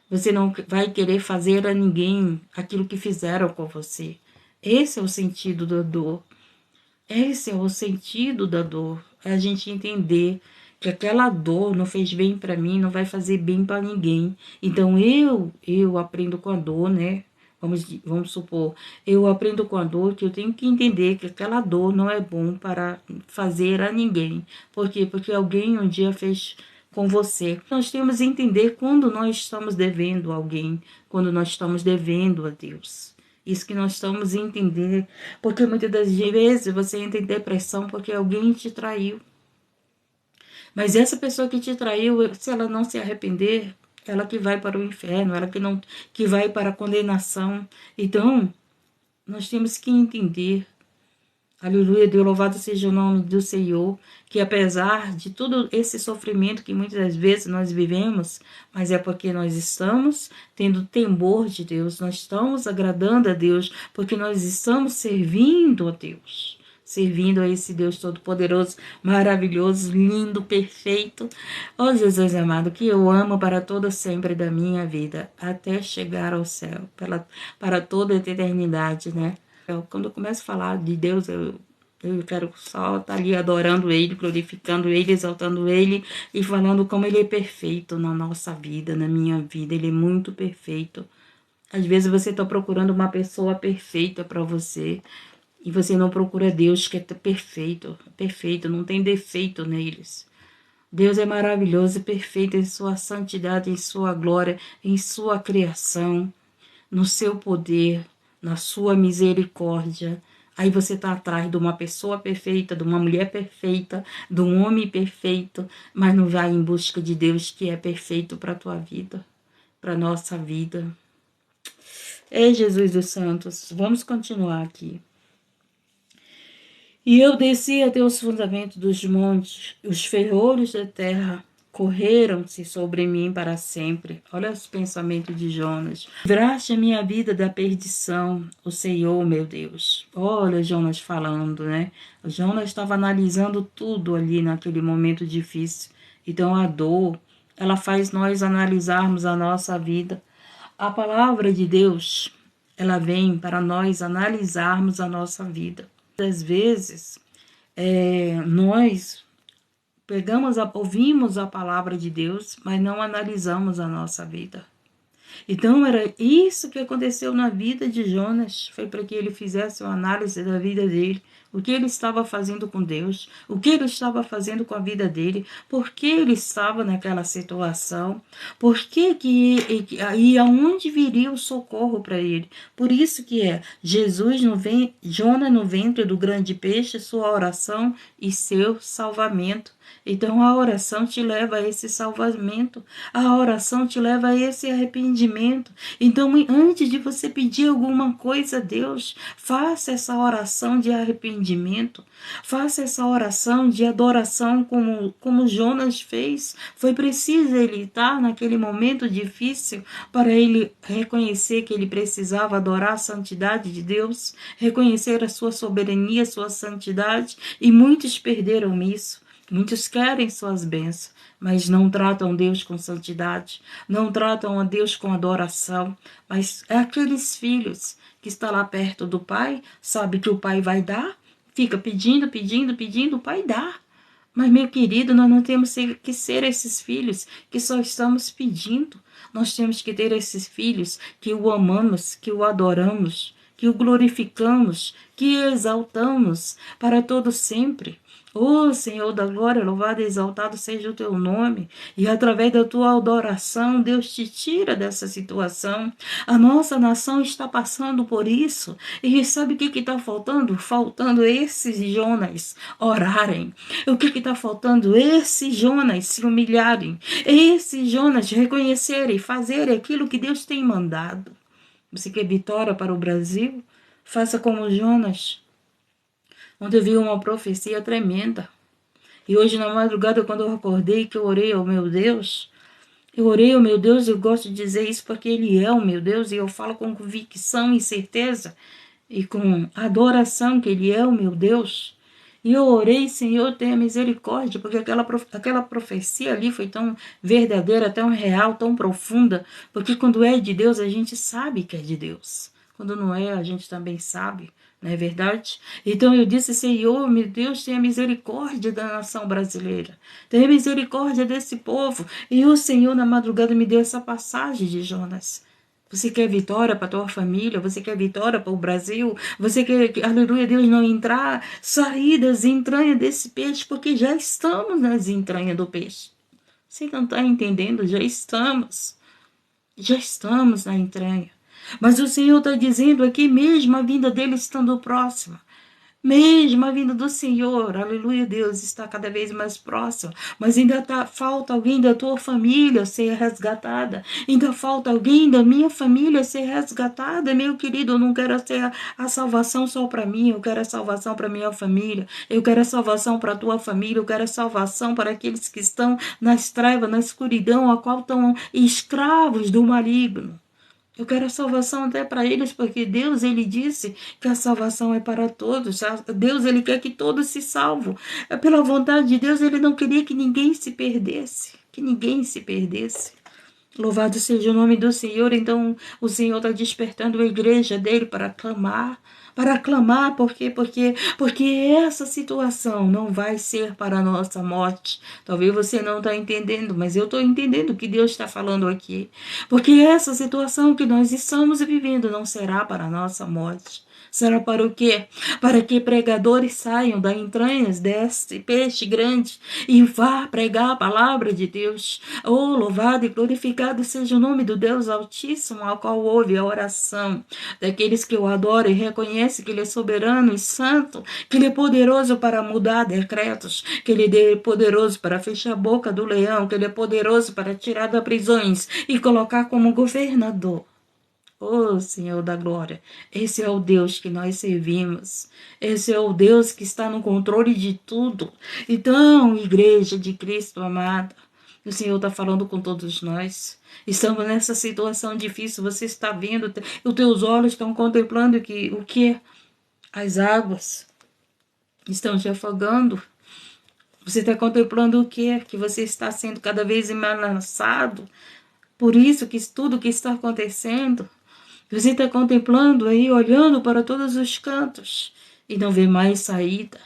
Você não vai querer fazer a ninguém aquilo que fizeram com você. Esse é o sentido da dor. Esse é o sentido da dor. É a gente entender que aquela dor não fez bem para mim, não vai fazer bem para ninguém. Então eu aprendo com a dor, né? Vamos supor, eu aprendo com a dor que eu tenho que entender que aquela dor não é bom para fazer a ninguém. Por quê? Porque alguém um dia fez com você. Nós temos que entender quando nós estamos devendo a alguém, quando nós estamos devendo a Deus. Isso que nós estamos a entender, porque muitas das vezes você entra em depressão porque alguém te traiu. Mas essa pessoa que te traiu, se ela não se arrepender, ela que vai para o inferno, ela que vai para a condenação. Então, nós temos que entender, aleluia, Deus, louvado seja o nome do Senhor, que apesar de todo esse sofrimento que muitas das vezes nós vivemos, mas é porque nós estamos tendo temor de Deus, nós estamos agradando a Deus, porque nós estamos servindo a Deus. Servindo a esse Deus Todo-Poderoso, maravilhoso, lindo, perfeito. Ó Jesus amado, que eu amo para todo sempre da minha vida, até chegar ao céu, para toda a eternidade, né? Quando eu começo a falar de Deus, eu quero só estar ali adorando Ele, glorificando Ele, exaltando Ele e falando como Ele é perfeito na nossa vida, na minha vida. Ele é muito perfeito. Às vezes você está procurando uma pessoa perfeita para você e você não procura Deus que é perfeito, não tem defeito neles. Deus é maravilhoso e perfeito em sua santidade, em sua glória, em sua criação, no seu poder, na sua misericórdia. Aí você está atrás de uma pessoa perfeita, de uma mulher perfeita, de um homem perfeito, mas não vai em busca de Deus que é perfeito para a tua vida, para a nossa vida. É Jesus dos Santos, vamos continuar aqui. E eu desci até os fundamentos dos montes, os ferrolhos da terra correram-se sobre mim para sempre. Olha os pensamentos de Jonas. Livraste a minha vida da perdição, o Senhor, meu Deus. Olha Jonas falando, né? O Jonas estava analisando tudo ali naquele momento difícil. Então a dor, ela faz nós analisarmos a nossa vida. A palavra de Deus, ela vem para nós analisarmos a nossa vida. Às vezes, nós ouvimos a palavra de Deus, mas não analisamos a nossa vida. Então era isso que aconteceu na vida de Jonas, foi para que ele fizesse uma análise da vida dele, o que ele estava fazendo com Deus, o que ele estava fazendo com a vida dele, por que ele estava naquela situação, por que e aonde viria o socorro para ele. Por isso que Jesus Jonas no ventre do grande peixe, sua oração e seu salvamento. Então a oração te leva a esse salvamento, a oração te leva a esse arrependimento. Então, antes de você pedir alguma coisa a Deus, faça essa oração de arrependimento, faça essa oração de adoração como Jonas fez. Foi preciso ele estar naquele momento difícil para ele reconhecer que ele precisava adorar a santidade de Deus, reconhecer a sua soberania, a sua santidade, e muitos perderam isso. Muitos querem suas bênçãos, mas não tratam Deus com santidade, não tratam a Deus com adoração. Mas é aqueles filhos que estão lá perto do pai, sabe que o pai vai dar, fica pedindo, o pai dá. Mas, meu querido, nós não temos que ser esses filhos que só estamos pedindo. Nós temos que ter esses filhos que o amamos, que o adoramos, que o glorificamos, que o exaltamos para todo sempre. Senhor da glória, louvado e exaltado seja o teu nome. E através da tua adoração, Deus te tira dessa situação. A nossa nação está passando por isso. E sabe o que está faltando? Faltando esses Jonas orarem. O que está faltando? Esses Jonas se humilharem. Esses Jonas reconhecerem, fazerem aquilo que Deus tem mandado. Você quer vitória para o Brasil? Faça como Jonas, onde eu vi uma profecia tremenda. E hoje na madrugada, quando eu acordei, que eu orei ao meu Deus, eu gosto de dizer isso porque Ele é o meu Deus, e eu falo com convicção e certeza, e com adoração que Ele é o meu Deus. E eu orei, Senhor, tenha misericórdia, porque aquela profecia ali foi tão verdadeira, tão real, tão profunda, porque quando é de Deus, a gente sabe que é de Deus. Quando não é, a gente também sabe, não é verdade? Então eu disse, Senhor, meu Deus, tenha misericórdia da nação brasileira, tenha misericórdia desse povo. E o Senhor, na madrugada, me deu essa passagem de Jonas. Você quer vitória para a tua família? Você quer vitória para o Brasil? Você quer, aleluia, Deus, não entrar, sair das entranhas desse peixe, porque já estamos nas entranhas do peixe. Você não está entendendo? Já estamos na entranha. Mas o Senhor está dizendo aqui, mesmo a vinda dele estando próxima, mesmo a vinda do Senhor, aleluia, Deus, está cada vez mais próximo, mas ainda falta alguém da tua família ser resgatada, ainda falta alguém da minha família ser resgatada, meu querido. Eu não quero ser a salvação só para mim, eu quero a salvação para minha família, eu quero a salvação para a tua família, eu quero a salvação para aqueles que estão nas trevas, na escuridão, a qual estão escravos do maligno. Eu quero a salvação até para eles, porque Deus, ele disse que a salvação é para todos. Deus, ele quer que todos se salvem. Pela vontade de Deus, ele não queria que ninguém se perdesse. Que ninguém se perdesse. Louvado seja o nome do Senhor. Então, o Senhor está despertando a igreja dele para clamar. Para clamar, porque essa situação não vai ser para a nossa morte. Talvez você não está entendendo, mas eu estou entendendo o que Deus está falando aqui. Porque essa situação que nós estamos vivendo não será para a nossa morte. Será para o quê? Para que pregadores saiam das entranhas deste peixe grande e vá pregar a palavra de Deus. Oh, louvado e glorificado seja o nome do Deus Altíssimo, ao qual ouve a oração daqueles que o adoram e reconhecem que Ele é soberano e santo, que Ele é poderoso para mudar decretos, que Ele é poderoso para fechar a boca do leão, que Ele é poderoso para tirar das prisões e colocar como governador. Oh, Senhor da glória, esse é o Deus que nós servimos. Esse é o Deus que está no controle de tudo. Então, igreja de Cristo amada, O Senhor está falando com todos nós. Estamos nessa situação difícil. Você está vendo, os teus olhos estão contemplando o que? As águas estão te afogando. Você está contemplando o quê? Que você está sendo cada vez embaraçado. Por isso que tudo que está acontecendo. Você está contemplando aí, olhando para todos os cantos e não vê mais saída.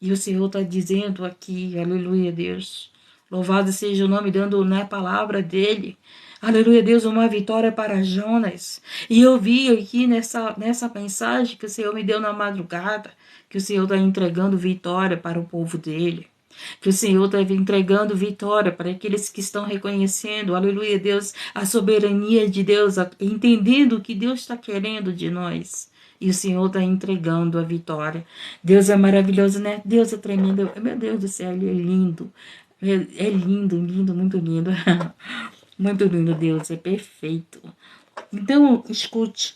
E o Senhor está dizendo aqui, aleluia, Deus. Louvado seja o nome, dando na palavra dele. Aleluia, Deus, uma vitória para Jonas. E eu vi aqui nessa mensagem que o Senhor me deu na madrugada, que o Senhor está entregando vitória para o povo dele. Que o Senhor está entregando vitória para aqueles que estão reconhecendo, aleluia, Deus, a soberania de Deus, entendendo o que Deus está querendo de nós. E o Senhor está entregando a vitória. Deus é maravilhoso, né? Deus é tremendo. Meu Deus do céu, Ele é lindo. É lindo, lindo, muito lindo. Muito lindo, Deus, é perfeito. Então, escute.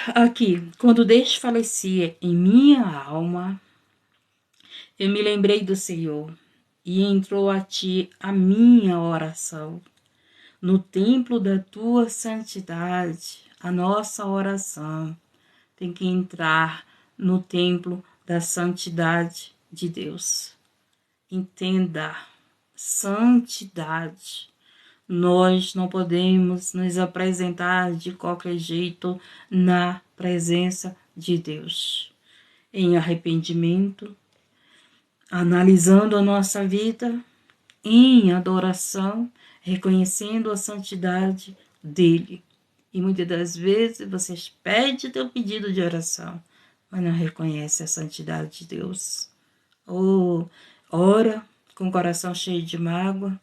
Aqui, quando desfalecia em minha alma, eu me lembrei do Senhor e entrou a ti a minha oração. No templo da tua santidade, a nossa oração tem que entrar no templo da santidade de Deus. Entenda, santidade. Nós não podemos nos apresentar de qualquer jeito na presença de Deus. Em arrependimento, analisando a nossa vida, em adoração, reconhecendo a santidade dele. E muitas das vezes vocês pedem teu pedido de oração, mas não reconhece a santidade de Deus. Ou ora com o coração cheio de mágoa,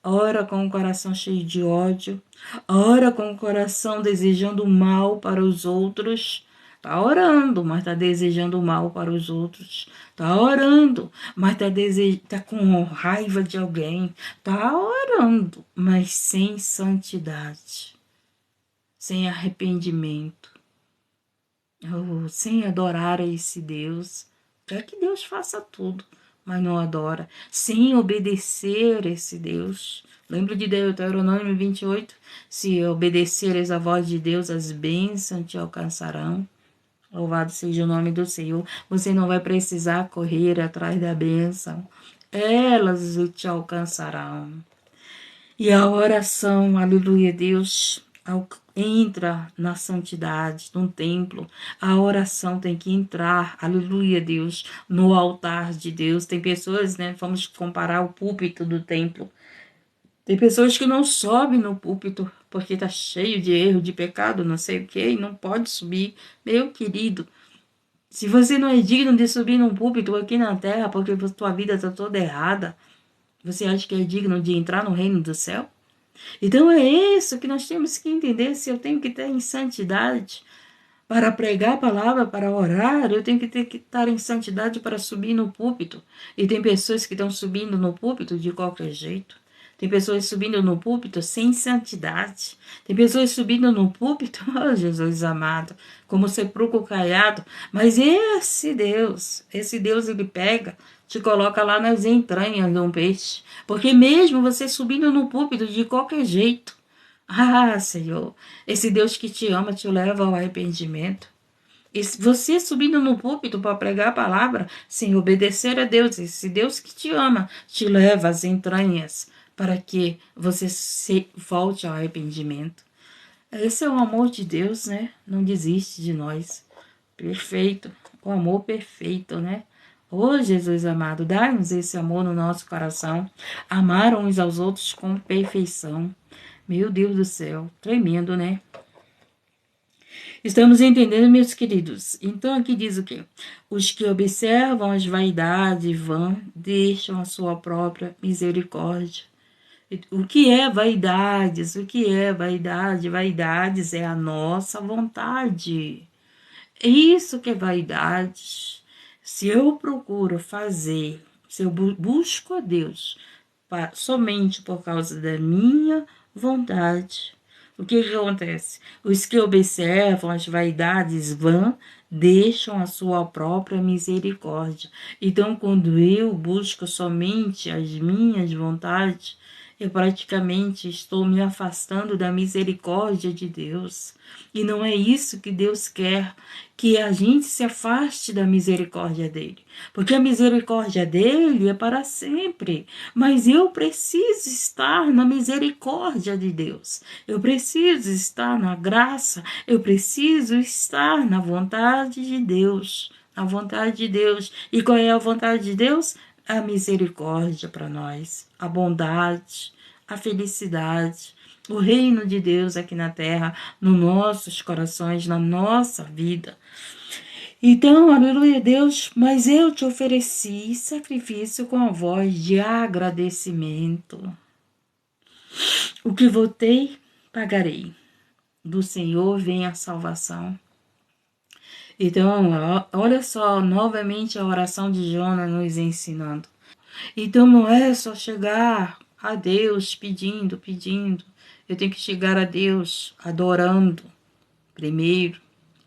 ora com o coração cheio de ódio, ora com o coração desejando mal para os outros. Está orando, mas está desejando mal para os outros. Está orando, mas está com raiva de alguém. Está orando, mas sem santidade, sem arrependimento, sem adorar a esse Deus. Quer que Deus faça tudo, mas não adora, sem obedecer a esse Deus. Lembra de Deuteronômio 28? Se obedeceres a voz de Deus, as bênçãos te alcançarão. Louvado seja o nome do Senhor. Você não vai precisar correr atrás da bênção. Elas te alcançarão. E a oração, aleluia, Deus, entra na santidade, no templo. A oração tem que entrar, aleluia, Deus, no altar de Deus. Tem pessoas, né, vamos comparar o púlpito do templo. Tem pessoas que não sobem no púlpito porque está cheio de erro, de pecado, não sei o que, e não pode subir. Meu querido, se você não é digno de subir num púlpito aqui na terra porque a tua vida está toda errada, você acha que é digno de entrar no reino do céu? Então é isso que nós temos que entender. Se eu tenho que ter em santidade para pregar a palavra, para orar, eu tenho que estar em santidade para subir no púlpito. E tem pessoas que estão subindo no púlpito de qualquer jeito. Tem pessoas subindo no púlpito sem santidade. Tem pessoas subindo no púlpito, oh Jesus amado, como sepulcro caiado. Mas esse Deus, ele pega, te coloca lá nas entranhas de um peixe. Porque mesmo você subindo no púlpito de qualquer jeito, Senhor, esse Deus que te ama te leva ao arrependimento. E você subindo no púlpito para pregar a palavra, sem obedecer a Deus, esse Deus que te ama, te leva às entranhas para que você volte ao arrependimento. Esse é o amor de Deus, né? Não desiste de nós. Perfeito. O amor perfeito, né? Jesus amado, dá-nos esse amor no nosso coração. Amar uns aos outros com perfeição. Meu Deus do céu. Tremendo, né? Estamos entendendo, meus queridos? Então aqui diz o quê? Os que observam as vaidades vãs deixam a sua própria misericórdia. O que é vaidades? O que é vaidade? Vaidades é a nossa vontade. É isso que é vaidade. Se eu procuro fazer, se eu busco a Deus somente por causa da minha vontade, o que acontece? Os que observam as vaidades vãs deixam a sua própria misericórdia. Então, quando eu busco somente as minhas vontades, eu praticamente estou me afastando da misericórdia de Deus. E não é isso que Deus quer, que a gente se afaste da misericórdia dele. Porque a misericórdia dele é para sempre. Mas eu preciso estar na misericórdia de Deus. Eu preciso estar na graça. Eu preciso estar na vontade de Deus. Na vontade de Deus. E qual é a vontade de Deus? A misericórdia para nós, a bondade, a felicidade, o reino de Deus aqui na terra, nos nossos corações, na nossa vida. Então, aleluia, Deus, mas eu te ofereci sacrifício com a voz de agradecimento. O que votei, pagarei. Do Senhor vem a salvação. Então, olha só, novamente a oração de Jonas nos ensinando. Então, não é só chegar a Deus pedindo. Eu tenho que chegar a Deus adorando primeiro,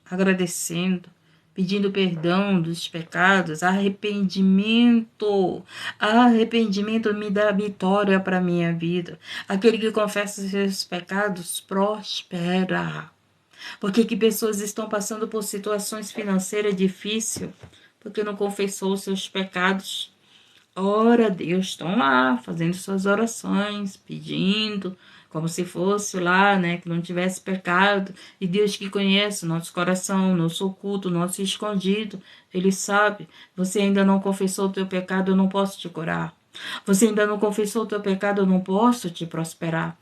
agradecendo, pedindo perdão dos pecados, arrependimento. Arrependimento me dá vitória para a minha vida. Aquele que confessa os seus pecados prospera. Porque que pessoas estão passando por situações financeiras difíceis porque não confessou os seus pecados. Ora, Deus, estão lá fazendo suas orações, pedindo, como se fosse lá, né, que não tivesse pecado. E Deus que conhece o nosso coração, nosso oculto, nosso escondido, Ele sabe. Você ainda não confessou o teu pecado, eu não posso te curar. Você ainda não confessou o teu pecado, eu não posso te prosperar.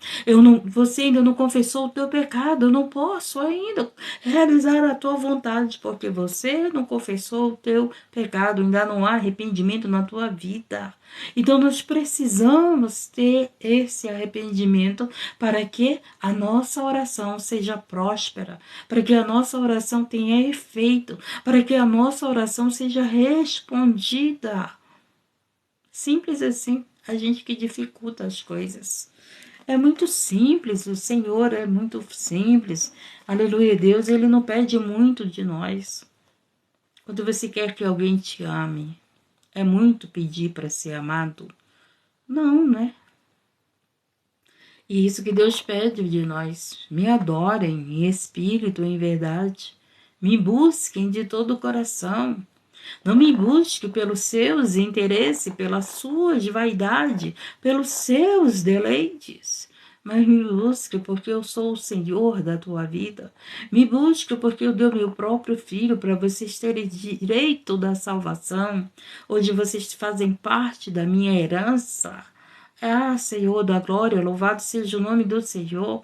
Você ainda não confessou o teu pecado, eu não posso ainda realizar a tua vontade, porque você não confessou o teu pecado, ainda não há arrependimento na tua vida. Então nós precisamos ter esse arrependimento para que a nossa oração seja próspera, para que a nossa oração tenha efeito, para que a nossa oração seja respondida. Simples assim, a gente que dificulta as coisas. É muito simples, o Senhor é muito simples. Aleluia, Deus, Ele não pede muito de nós. Quando você quer que alguém te ame, é muito pedir para ser amado? Não, né? E isso que Deus pede de nós. Me adorem em espírito, em verdade. Me busquem de todo o coração. Não me busque pelos seus interesses, pelas suas vaidades, pelos seus deleites. Mas me busque porque eu sou o Senhor da tua vida. Me busque porque eu dei meu próprio filho para vocês terem direito da salvação. Hoje vocês fazem parte da minha herança. Ah, Senhor da glória, louvado seja o nome do Senhor.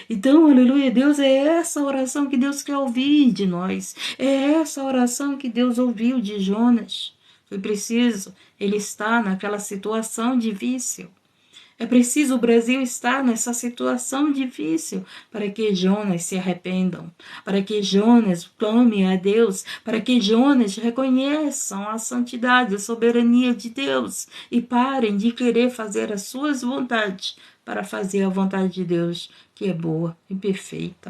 Então, aleluia, Deus, é essa oração que Deus quer ouvir de nós. É essa oração que Deus ouviu de Jonas. Foi preciso ele estar naquela situação difícil. É preciso o Brasil estar nessa situação difícil para que Jonas se arrependam, para que Jonas clame a Deus, para que Jonas reconheçam a santidade, a soberania de Deus e parem de querer fazer as suas vontades para fazer a vontade de Deus, que é boa e perfeita.